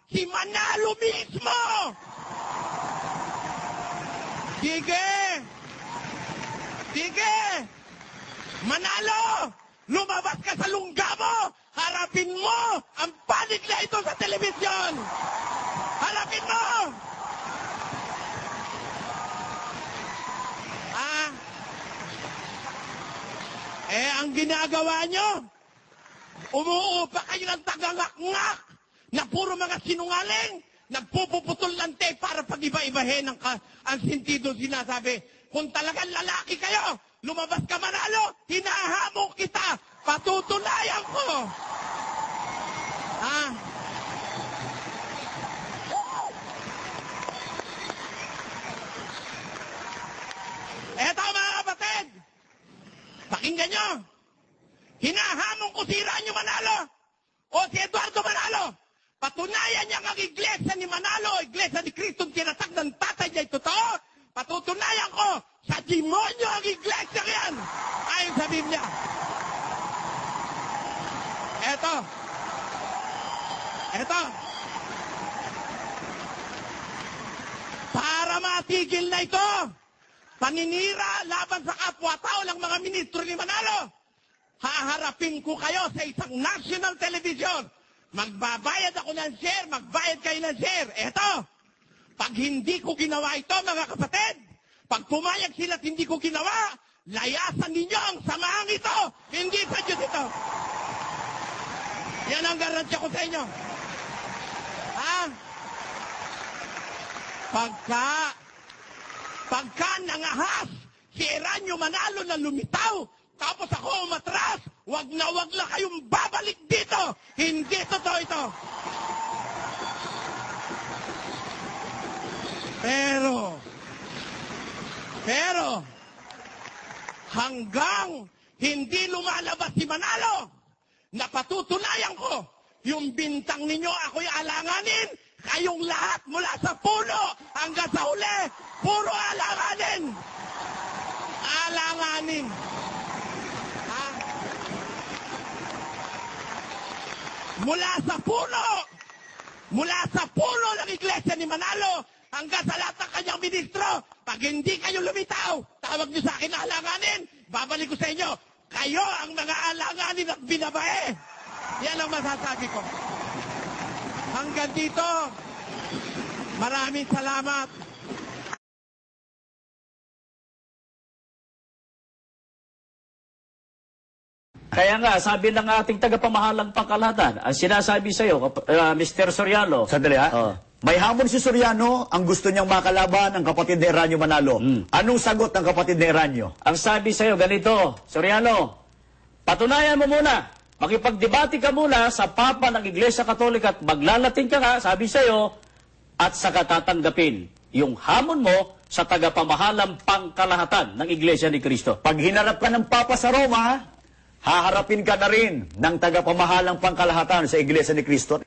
si Manalo mismo! Sige! Sige! Manalo! Lumabas ka sa lungga mo! Harapin mo ang panig na ito sa telebisyon! Harapin mo! Ang ginagawa nyo, umuupa kayo ng tagangak-ngak na puro mga sinungaling, nagpupuputol ng tape para pag-iba-ibahin ang sentido sinasabi. Kung talagang lalaki kayo, lumabas ka Manalo, hinahamon kita, patutunayan ko. Eto mga kapatid, pakinggan nyo. Hinahamon ko si Ranyo Manalo o si Eduardo Manalo. Patunayan niya ang iglesia ni Manalo, iglesia ni Cristo, tinatag ng tatay niya, totoo. Patutunayan ko sa demonyo ang iglesia yan. Ayon sa Biblia. Eto. Para matigil na ito, paninira laban sa kapwa-tao ng mga ministro ni Manalo, haharapin ko kayo sa isang national television. Magbabayad ako ng share, magbayad kayo ng share. Eto, pag hindi ko ginawa ito, mga kapatid, pag pumayag sila at hindi ko ginawa, layasan ninyo ang samaang ito. Hindi sa Diyos ito. Yan ang garantiya ko sa inyo. Pagka nangahas si Ranyo Manalo na lumitaw, tapos ako umatras, wag na kayong babalik dito. Hindi totoo ito. Pero, hanggang hindi lumalabas si Manalo, napatutunayan ko, yung bintang ninyo ako'y alanganin, kayong lahat mula sa puno hanggang sa huli, puro alanganin. Alanganin. Mula sa puno ng iglesia ni Manalo hanggang sa lahat ng kanyang ministro, pag hindi kayo lumitaw, tawag niyo sa akin na alanganin, babalik ko sa inyo, kayo ang mga alanganin at binabae. Yan ang masasabi ko. Hanggang dito, maraming salamat. Kaya nga, sabi ng ating tagapamahalang pangkalahatan, ang sinasabi sa iyo, Mr. Soriano. Sandali ha? May hamon si Soriano, ang gusto niyang makalaban ang kapatid ni Ranyo Manalo. Anong sagot ng kapatid ni Ranyo? Ang sabi sa iyo, ganito, Soriano, patunayan mo muna, makipagdebate ka muna sa Papa ng Iglesia Katolika at maglalating ka nga, sabi sa iyo, at saka tatanggapin yung hamon mo sa tagapamahalang pangkalahatan ng Iglesia ni Cristo. Pag hinarap ka ng Papa sa Roma, haharapin ka na rin ng tagapamahalang pangkalahatan sa Iglesia ni Cristo.